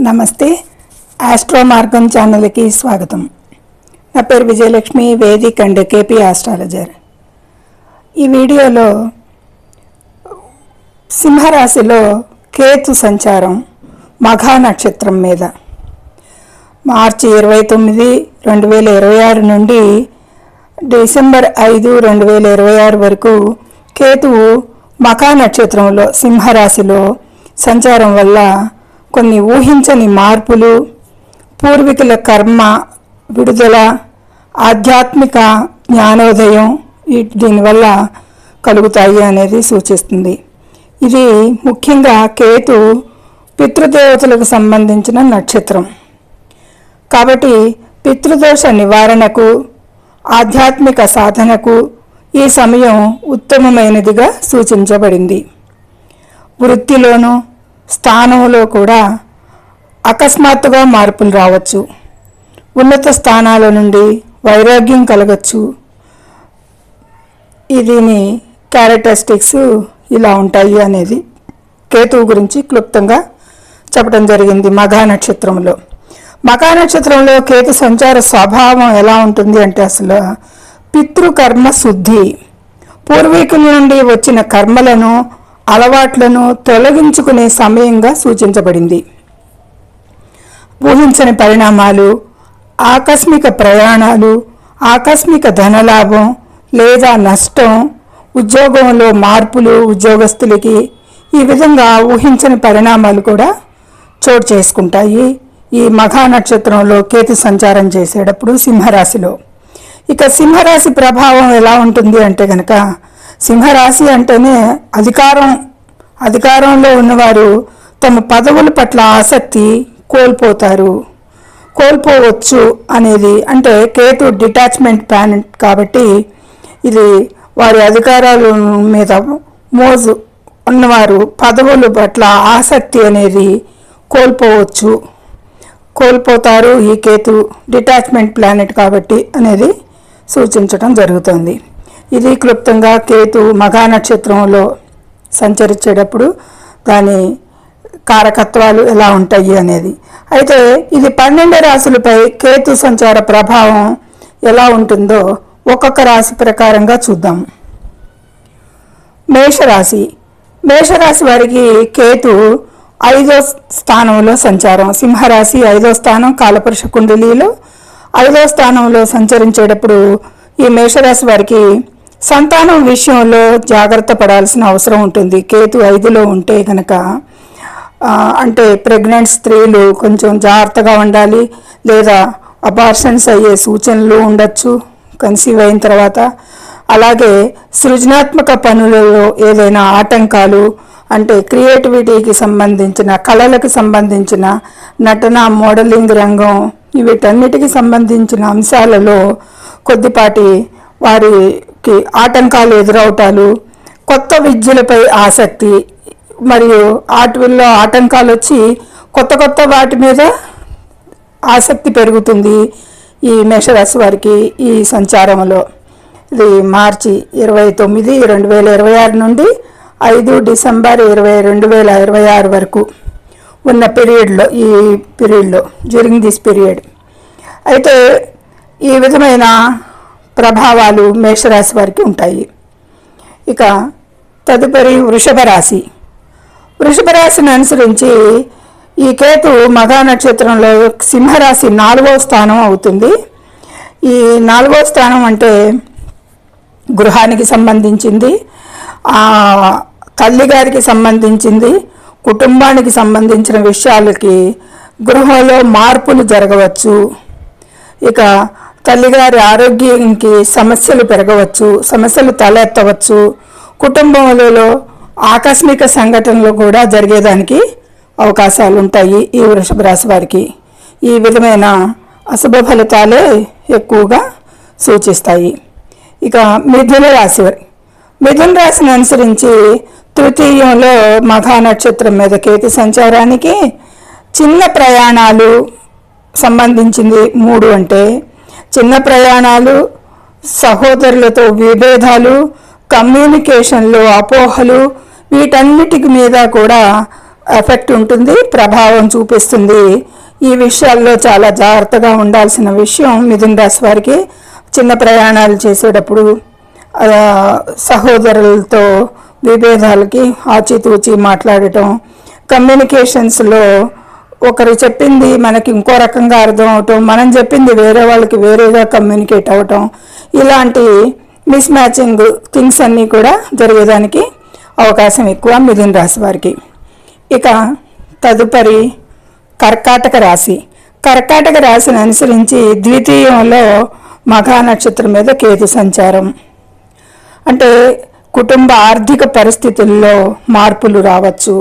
నమస్తే. ఆస్ట్రో మార్గం ఛానల్కి స్వాగతం. నా పేరు Vijayalakshmi, Vedic and KP astrologer. ఈ వీడియోలో సింహరాశిలో కేతు సంచారం మఘా నక్షత్రం మీద మార్చి 29, 2026 నుండి డిసెంబర్ 5, 2026 వరకు కేతువు మఘా నక్షత్రంలో సింహరాశిలో సంచారం వల్ల కొన్ని ఊహించని మార్పులు, పూర్వీకుల కర్మ విడుదల, ఆధ్యాత్మిక జ్ఞానోదయం దీనివల్ల కలుగుతాయి అనేది సూచిస్తుంది. ఇది ముఖ్యంగా కేతు పితృదేవతలకు సంబంధించిన నక్షత్రం కాబట్టి పితృదోష నివారణకు, ఆధ్యాత్మిక సాధనకు ఈ సమయం ఉత్తమమైనదిగా సూచించబడింది. వృత్తిలోనూ స్థానంలో కూడా అకస్మాత్తుగా మార్పులు రావచ్చు. ఉన్నత స్థానాల నుండి వైరాగ్యం కలగచ్చు. దీని క్యారెక్టరిస్టిక్స్ ఇలా ఉంటాయి అనేది కేతువు గురించి క్లుప్తంగా చెప్పడం జరిగింది. మఘా నక్షత్రంలో కేతు సంచార స్వభావం ఎలా ఉంటుంది అంటే అసలు పితృకర్మ శుద్ధి, పూర్వీకుల నుండి వచ్చిన కర్మలను, అలవాట్లను తొలగించుకునే సమయంగా సూచించబడింది. ఊహించని పరిణామాలు, ఆకస్మిక ప్రయాణాలు, ఆకస్మిక ధనలాభం లేదా నష్టం, ఉద్యోగంలో మార్పులు ఉద్యోగస్తులకి ఈ విధంగా ఊహించని పరిణామాలు కూడా చోటు చేసుకుంటాయి ఈ మఘా నక్షత్రంలో కేతు సంచారం చేసేటప్పుడు సింహరాశిలో. ఇక సింహరాశి ప్రభావం ఎలా ఉంటుంది అంటే కనుక, సింహరాశి అంటేనే అధికారంలో ఉన్నవారు తమ పదవుల పట్ల ఆసక్తి కోల్పోవచ్చు అనేది, అంటే కేతు డిటాచ్మెంట్ ప్లానెట్ కాబట్టి ఇది వారి అధికారాల మీద మోజు ఉన్నవారు పదవుల పట్ల ఆసక్తి అనేది కోల్పోతారు. ఈ కేతు డిటాచ్మెంట్ ప్లానెట్ కాబట్టి అనేది సూచించడం జరుగుతుంది. ఇది క్లుప్తంగా కేతు మఘా నక్షత్రంలో సంచరించేటప్పుడు దాని కారకత్వాలు ఎలా ఉంటాయి అనేది. అయితే ఇది 12 రాశులపై కేతు సంచార ప్రభావం ఎలా ఉంటుందో ఒక్కొక్క రాశి ప్రకారంగా చూద్దాం. మేషరాశి వారికి కేతు 5వ స్థానంలో సంచారం. సింహరాశి 5వ స్థానం కాలపురుష కుండలిలో 5వ స్థానంలో సంచరించేటప్పుడు ఈ మేషరాశి వారికి సంతానం విషయంలో జాగ్రత్త పడాల్సిన అవసరం ఉంటుంది. కేతు 5లో ఉంటే కనుక అంటే ప్రెగ్నెంట్ స్త్రీలు కొంచెం జాగ్రత్తగా ఉండాలి, లేదా అబార్షన్స్ అయ్యే సూచనలు ఉండొచ్చు కన్సీవ్ అయిన తర్వాత. అలాగే సృజనాత్మక పనులలో ఏదైనా ఆటంకాలు, అంటే క్రియేటివిటీకి సంబంధించిన, కళలకు సంబంధించిన నటన, మోడలింగ్ రంగం వీటన్నిటికి సంబంధించిన అంశాలలో కొద్దిపాటి వారికి ఆటంకాలు ఎదురవటాలు, కొత్త విద్యలపై ఆసక్తి మరియు వాటిల్లో ఆటంకాలు వచ్చి కొత్త వాటి మీద ఆసక్తి పెరుగుతుంది ఈ మేషరాశి వారికి ఈ సంచారంలో. ఇది మార్చి 29, 2026 నుండి 5 డిసెంబర్ 2026 వరకు ఉన్న పీరియడ్లో డ్యూరింగ్ దిస్ పీరియడ్. అయితే ఈ విధమైన ప్రభావాలు మేషరాశి వారికి ఉంటాయి. ఇక తదుపరి వృషభ రాశిని అనుసరించి ఈ కేతు మఘా నక్షత్రంలో సింహరాశి 4వ స్థానం అవుతుంది. ఈ 4వ స్థానం అంటే గృహానికి సంబంధించింది, తల్లిగారికి సంబంధించింది, కుటుంబానికి సంబంధించిన విషయాలకి గృహంలో మార్పులు జరగవచ్చు. ఇక తల్లిగారి ఆరోగ్యానికి సమస్యలు పెరగవచ్చు, సమస్యలు తలెత్తవచ్చు. కుటుంబంలో ఆకస్మిక సంఘటనలు కూడా జరిగేదానికి అవకాశాలు ఉంటాయి ఈ వృషభ రాశి వారికి. ఈ విధమైన అశుభ ఫలితాలే ఎక్కువగా సూచిస్తాయి. ఇక మిథున రాశిని అనుసరించి తృతీయంలో మఘా నక్షత్రం మీద కేతు సంచారానికి చిన్న ప్రయాణాలు సంబంధించింది. 3 అంటే చిన్న ప్రయాణాలు, సహోదరులతో విభేదాలు, కమ్యూనికేషన్లో అపోహలు, వీటన్నిటి మీద కూడా ఎఫెక్ట్ ఉంటుంది, ప్రభావం చూపిస్తుంది. ఈ విషయాల్లో చాలా జాగ్రత్తగా ఉండాల్సిన విషయం మిథున రాశి వారికి. చిన్న ప్రయాణాలు చేసేటప్పుడు సహోదరులతో విభేదాలకి ఆచితూచి మాట్లాడటం, కమ్యూనికేషన్స్లో ఒకరు చెప్పింది మనకి ఇంకో రకంగా అర్థం అవటం, మనం చెప్పింది వేరే వాళ్ళకి వేరేగా కమ్యూనికేట్ అవటం, ఇలాంటి మిస్ మ్యాచింగ్ థింగ్స్ అన్నీ కూడా జరిగేదానికి అవకాశం ఎక్కువ మిథున రాశి వారికి. ఇక తదుపరి కర్కాటక రాశి. కర్కాటక రాశిని అనుసరించి ద్వితీయంలో మఘా నక్షత్రం మీద కేతు సంచారం. అంటే కుటుంబ ఆర్థిక పరిస్థితుల్లో మార్పులు రావచ్చు.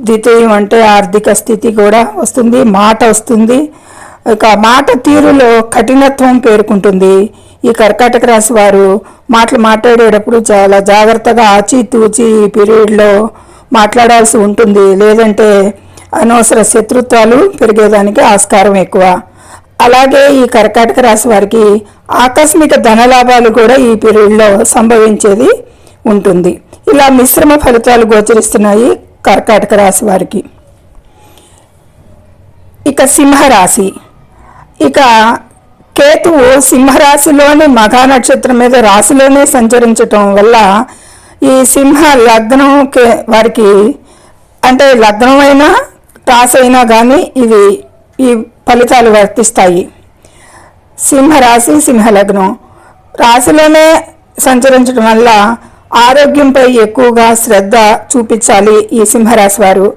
ద్వితీయం అంటే ఆర్థిక స్థితి కూడా వస్తుంది, మాట వస్తుంది. ఇక మాట తీరులో కఠినత్వం పేర్కొంటుంది. ఈ కర్కాటక రాశి వారు మాట్లాడేటప్పుడు చాలా జాగ్రత్తగా ఆచితూచి ఈ పీరియడ్లో మాట్లాడాల్సి ఉంటుంది. లేదంటే అనవసర శత్రుత్వాలు పెరిగేదానికి ఆస్కారం ఎక్కువ. అలాగే ఈ కర్కాటక రాశి వారికి ఆకస్మిక ధనలాభాలు కూడా ఈ పీరియడ్లో సంభవించేది ఉంటుంది. ఇలా మిశ్రమ ఫలితాలు గోచరిస్తున్నాయి కర్కాటక రాశి వారికి. ఇక సింహరాశి. ఇక కేతువు సింహరాశిలోని మఘా నక్షత్రం మీద రాశిలోనే సంచరించటం వల్ల ఈ సింహ లగ్నం వారికి, అంటే లగ్నమైనా రాశి అయినా కానీ ఈ ఫలితాలు వర్తిస్తాయి. సింహరాశి సింహలగ్నం రాశిలోనే సంచరించడం వల్ల ఆరోగ్యంపై ఎక్కువగా శ్రద్ధ చూపించాలి ఈ సింహరాశి వారు.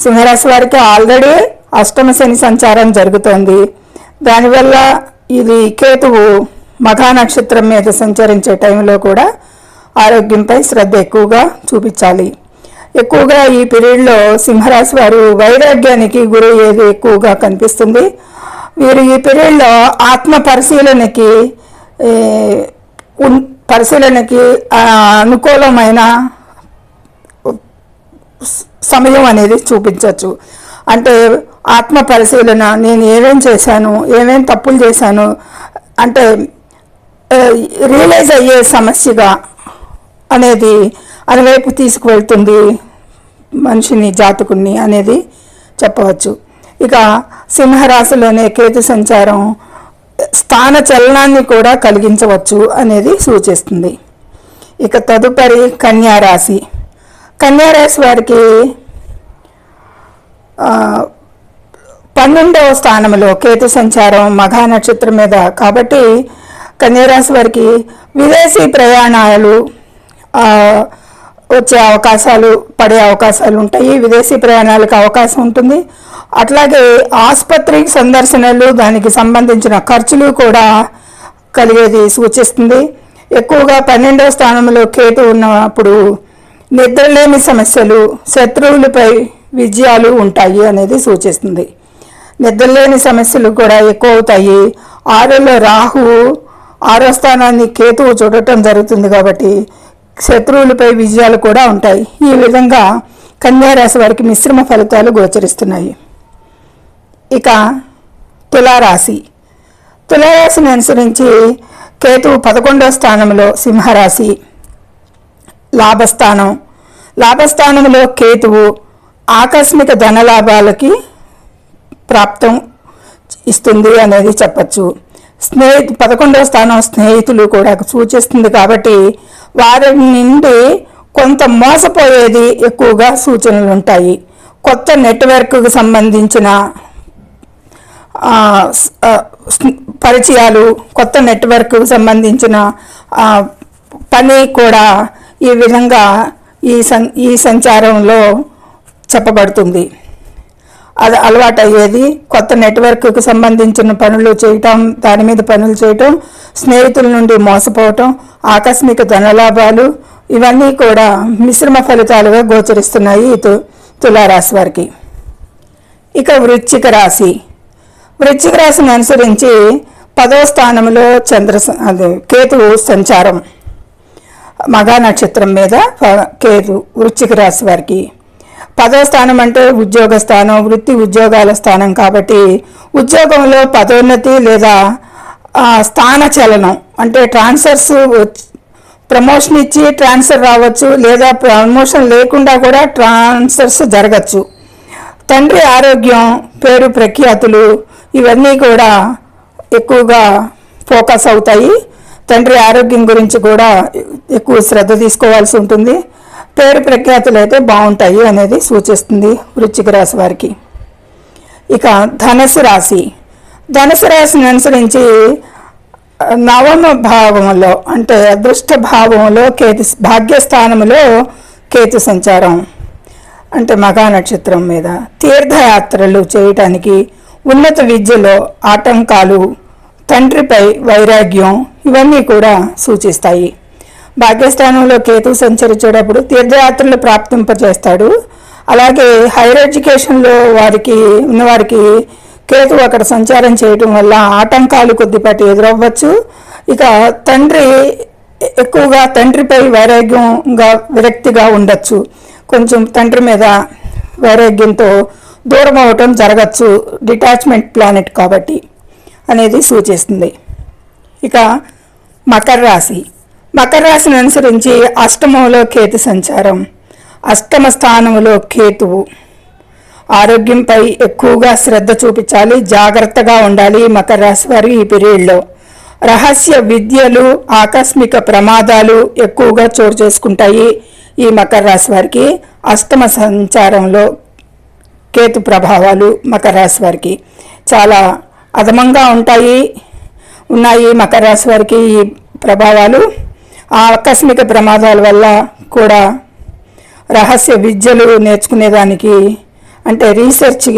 సింహరాశి వారికి ఆల్రెడీ అష్టమ శని సంచారం జరుగుతోంది. దానివల్ల ఇది కేతువు మఘా నక్షత్రం మీద సంచరించే టైంలో కూడా ఆరోగ్యంపై శ్రద్ధ ఎక్కువగా చూపించాలి. ఎక్కువగా ఈ పీరియడ్లో సింహరాశి వారు వైరాగ్యానికి గురి ఏది ఎక్కువగా కనిపిస్తుంది. వీరు ఈ పీరియడ్లో ఆత్మ పరిశీలనకి అనుకూలమైన సమయం అనేది చూపించవచ్చు. అంటే ఆత్మ పరిశీలన, నేను ఏమేం చేశాను, ఏమేం తప్పులు చేశాను అంటే రియలైజ్ అయ్యే సమస్యగా అనేది అటువైపు తీసుకువెళ్తుంది మనిషిని, జాతకుడిని అనేది చెప్పవచ్చు. ఇక సింహరాశిలోనే కేతు సంచారం స్థాన చలనాన్ని కూడా కలిగించవచ్చు అనేది సూచిస్తుంది. ఇక తదుపరి కన్యారాశి. కన్యారాశి వారికి 12వ స్థానంలో కేతు సంచారం మఘా నక్షత్రం మీద కాబట్టి కన్యారాశి వారికి విదేశీ ప్రయాణాలు వచ్చే అవకాశాలు, పడే అవకాశాలు ఉంటాయి. విదేశీ ప్రయాణాలకు అవకాశం ఉంటుంది. అట్లాగే ఆసుపత్రి సందర్శనలు, దానికి సంబంధించిన ఖర్చులు కూడా కలిగేది సూచిస్తుంది. ఎక్కువగా 12వ స్థానంలో కేతు ఉన్నప్పుడు నిద్రలేని సమస్యలు, శత్రువులపై విజయాలు ఉంటాయి అనేది సూచిస్తుంది. నిద్రలేని సమస్యలు కూడా ఎక్కువ అవుతాయి. 6లో రాహువు 6వ స్థానాన్ని కేతువు చూడటం జరుగుతుంది కాబట్టి శత్రువులపై విజయాలు కూడా ఉంటాయి. ఈ విధంగా కన్యారాశి వారికి మిశ్రమ ఫలితాలు గోచరిస్తున్నాయి. ఇక తులారాశి. తులారాశిని అనుసరించి కేతువు 11వ స్థానంలో సింహరాశి లాభస్థానంలో కేతువు ఆకస్మిక ధనలాభాలకి ప్రాప్తం ఇస్తుంది అనేది చెప్పచ్చు. 11వ స్థానం స్నేహితులు కూడా సూచిస్తుంది కాబట్టి వారి నుండి కొంత మోసపోయేది ఎక్కువగా సూచనలు ఉంటాయి. కొత్త నెట్వర్క్కు సంబంధించిన పరిచయాలు, కొత్త నెట్వర్క్కు సంబంధించిన పని కూడా ఈ విధంగా ఈ సంచారంలో చెప్పబడుతుంది. అది అలవాటు అయ్యేది. కొత్త నెట్వర్క్కు సంబంధించిన పనులు చేయటం, దాని మీద పనులు చేయటం, స్నేహితుల నుండి మోసపోవటం, ఆకస్మిక ధనలాభాలు, ఇవన్నీ కూడా మిశ్రమ ఫలితాలుగా గోచరిస్తున్నాయి తులారాశి వారికి. ఇక వృశ్చిక రాశి. వృశ్చిక రాశిని అనుసరించి 10వ స్థానంలో కేతువు సంచారం మఘా నక్షత్రం మీద కేతు వృశ్చిక రాశి వారికి. 10వ స్థానం అంటే ఉద్యోగ స్థానం, వృత్తి ఉద్యోగాల స్థానం కాబట్టి ఉద్యోగంలో పదోన్నతి లేదా స్థాన చలనం అంటే ట్రాన్స్ఫర్స్, ప్రమోషన్ ఇచ్చి ట్రాన్స్ఫర్ రావచ్చు, లేదా ప్రమోషన్ లేకుండా కూడా ట్రాన్స్ఫర్స్ జరగచ్చు. తండ్రి ఆరోగ్యం, పేరు ప్రఖ్యాతులు ఇవన్నీ కూడా ఎక్కువగా ఫోకస్ అవుతాయి. తండ్రి ఆరోగ్యం గురించి కూడా ఎక్కువ శ్రద్ధ తీసుకోవాల్సి ఉంటుంది. పేరు ప్రఖ్యాతులు అయితే బాగుంటాయి అనేది సూచిస్తుంది వృశ్చిక రాశి వారికి. ఇక ధనుసు రాశి. ధనుసు రాశిని అనుసరించి నవమ భావంలో అంటే అదృష్ట భావంలో కేతు, భాగ్యస్థానంలో కేతు సంచారం అంటే మఘా నక్షత్రం మీద తీర్థయాత్రలు చేయటానికి, ఉన్నత విద్యలో ఆటంకాలు, తండ్రిపై వైరాగ్యం ఇవన్నీ కూడా సూచిస్తాయి. భాగ్యస్థానంలో కేతు సంచరించేటప్పుడు తీర్థయాత్రలు ప్రాప్తింపజేస్తాడు. అలాగే హైయర్ ఎడ్యుకేషన్లో ఉన్నవారికి కేతు అక్కడ సంచారం చేయటం వల్ల ఆటంకాలు కొద్దిపాటి ఎదురవ్వచ్చు. ఇక ఎక్కువగా తండ్రిపై వైరాగ్యంగా విరక్తిగా ఉండొచ్చు. కొంచెం తండ్రి మీద వైరాగ్యంతో దూరం అవ్వటం జరగచ్చు, డిటాచ్మెంట్ ప్లానెట్ కాబట్టి అనేది సూచిస్తుంది. ఇక మకర రాశి. మకర రాశిని అనుసరించి అష్టమంలో కేతు సంచారం. అష్టమ స్థానంలో కేతువు. ఆరోగ్యంపై ఎక్కువగా శ్రద్ధ చూపించాలి, జాగ్రత్తగా ఉండాలి మకర రాశి వారు ఈ పీరియడ్లో. రహస్య విద్యలు, ఆకస్మిక ప్రమాదాలు ఎక్కువగా చోటు చేసుకుంటాయి ఈ మకర రాశి వారికి. అష్టమ సంచారంలో కేతు ప్రభావాలు మకర రాశి వారికి చాలా అధమంగా ఉన్నాయి మకర రాశి వారికి ఈ ప్రభావాలు. ఆ ఆకస్మిక ప్రమాదాల వల్ల కూడా రహస్య విద్యలు నేర్చుకునేదానికి అంటే రీసెర్చ్,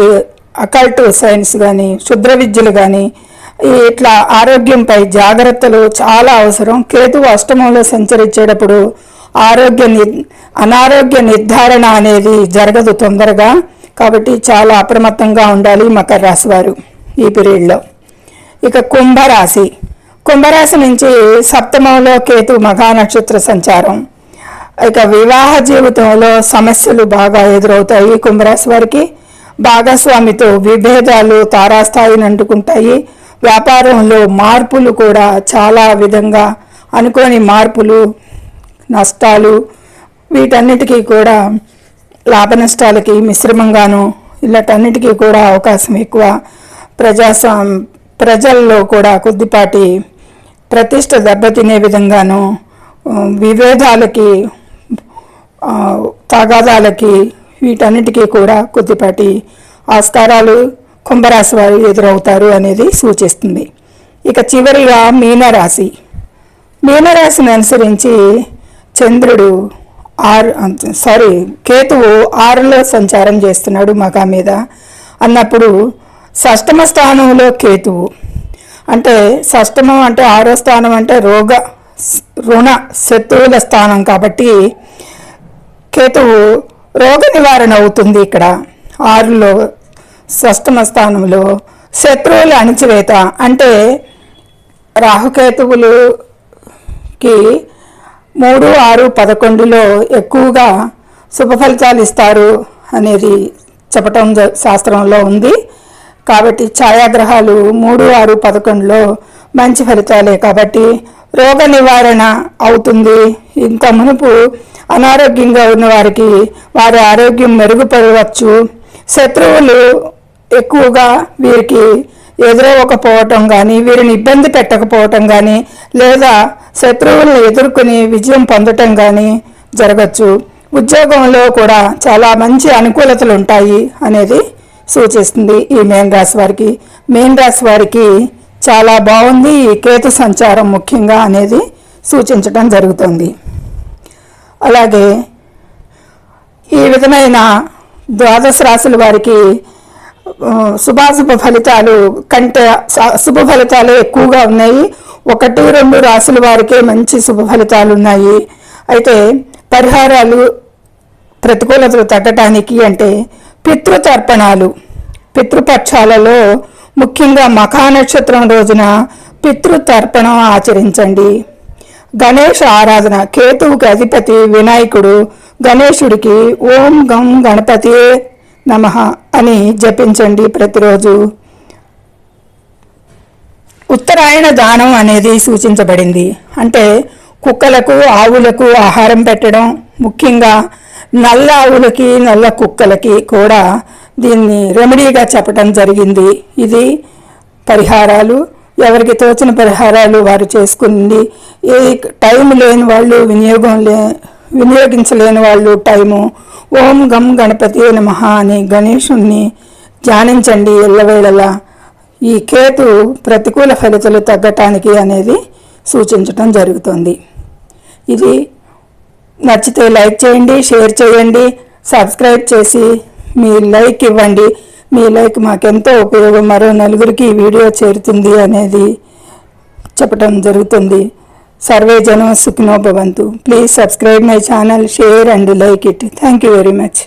అకల్ట్ సైన్స్ కానీ, క్షుద్ర విద్యలు కానీ ఇట్లా ఆరోగ్యంపై జాగ్రత్తలు చాలా అవసరం. కేతు అష్టమంలో సంచరించేటప్పుడు అనారోగ్య నిర్ధారణ అనేది జరగదు తొందరగా. కాబట్టి చాలా అప్రమత్తంగా ఉండాలి మకర రాశి వారు ఈ పీరియడ్లో. ఇక కుంభరాశి. కుంభరాశి నుంచి సప్తమంలో కేతు మఘా నక్షత్ర సంచారం. ఇక వివాహ జీవితంలో సమస్యలు బాగా ఎదురవుతాయి కుంభరాశి వారికి. భాగస్వామితో విభేదాలు తారాస్థాయిని అంటుకుంటాయి. వ్యాపారంలో మార్పులు కూడా చాలా విధంగా అనుకోని మార్పులు, నష్టాలు వీటన్నిటికీ కూడా లాభ నష్టాలకి మిశ్రమంగాను ఇలాంటన్నిటికీ కూడా అవకాశం ఎక్కువ. ప్రజల్లో కూడా కొద్దిపాటి ప్రతిష్ట దెబ్బతినే విధంగాను, విభేదాలకి, తగాదాలకి వీటన్నిటికీ కూడా కొద్దిపాటి ఆస్కారాలు కుంభరాశి వారు ఎదురవుతారు అనేది సూచిస్తుంది. ఇక చివరిగా మీనరాశి. మీనరాశిని అనుసరించి చంద్రుడు కేతువు 6లో సంచారం చేస్తున్నాడు మఘా మీద అన్నప్పుడు షష్టమ స్థానంలో కేతువు అంటే షష్టమం అంటే 6వ స్థానం అంటే రుణ శత్రువుల స్థానం కాబట్టి కేతువు రోగ నివారణ అవుతుంది. ఇక్కడ 6లో షష్టమ స్థానంలో శత్రువుల అణిచివేత అంటే రాహుకేతువులకి 3, 6, 11లో ఎక్కువగా శుభ ఫలితాలు ఇస్తారు అనేది చెప్పటం శాస్త్రంలో ఉంది. కాబట్టి ఛాయాగ్రహాలు 3, 6, 11లో మంచి ఫలితాలే కాబట్టి రోగ నివారణ అవుతుంది. ఇంత మునుపు అనారోగ్యంగా ఉన్న వారికి వారి ఆరోగ్యం మెరుగుపడవచ్చు. శత్రువులు ఎక్కువగా వీరికి ఎదురవ్వకపోవటం కానీ, వీరిని ఇబ్బంది పెట్టకపోవటం కానీ, లేదా శత్రువులను ఎదుర్కొని విజయం పొందటం కానీ జరగచ్చు. ఉద్యోగంలో కూడా చాలా మంచి అనుకూలతలు ఉంటాయి అనేది సూచిస్తుంది ఈ మీన రాశి వారికి. మీన రాశి వారికి చాలా బాగుంది ఈ కేతు సంచారం ముఖ్యంగా అనేది సూచించడం జరుగుతుంది. అలాగే ఈ విధమైన ద్వాదశ రాశుల వారికి శుభాశుభ ఫలితాలు కంటే శుభ ఫలితాలు ఎక్కువగా ఉన్నాయి. 1, 2 రాశుల వారికే మంచి శుభ ఫలితాలు ఉన్నాయి. అయితే పరిహారాలు ప్రతికూలతలు తగ్గటానికి అంటే పితృతర్పణాలు, పితృపక్షాలలో ముఖ్యంగా మఖా నక్షత్రం రోజున పితృతర్పణం ఆచరించండి. గణేష ఆరాధన, కేతువుకి అధిపతి వినాయకుడు, గణేశుడికి ఓం గం గణపతియే నమః అని జపించండి ప్రతిరోజు. ఉత్తరాయణ దానం అనేది సూచించబడింది. అంటే కుక్కలకు, ఆవులకు ఆహారం పెట్టడం, ముఖ్యంగా నల్ల ఆవులకి నల్ల కుక్కలకి కూడా దీన్ని రెమెడీగా చెప్పడం జరిగింది. ఇది పరిహారాలు ఎవరికి తోచిన పరిహారాలు వారు చేసుకుంది. ఈ టైం లేని వాళ్ళు వినియోగించలేని వాళ్ళు టైము ఓం గం గణపతి నమః అని గణేశుణ్ణి ధ్యానించండి ఎల్లవేళలా. ఈ కేతు ప్రతికూల ఫలితాలు తగ్గటానికి అనేది సూచించడం జరుగుతుంది. ఇది నచ్చితే లైక్ చేయండి, షేర్ చేయండి, సబ్స్క్రైబ్ చేసి మీ లైక్ ఇవ్వండి. మీ లైక్ మాకెంతో ఉపయోగం, మరో నలుగురికి ఈ వీడియో చేరుతుంది అనేది చెప్పడం జరుగుతుంది. సర్వే జనం సుఖినో భవంతు. Please subscribe my channel, share and like it. Thank you very much.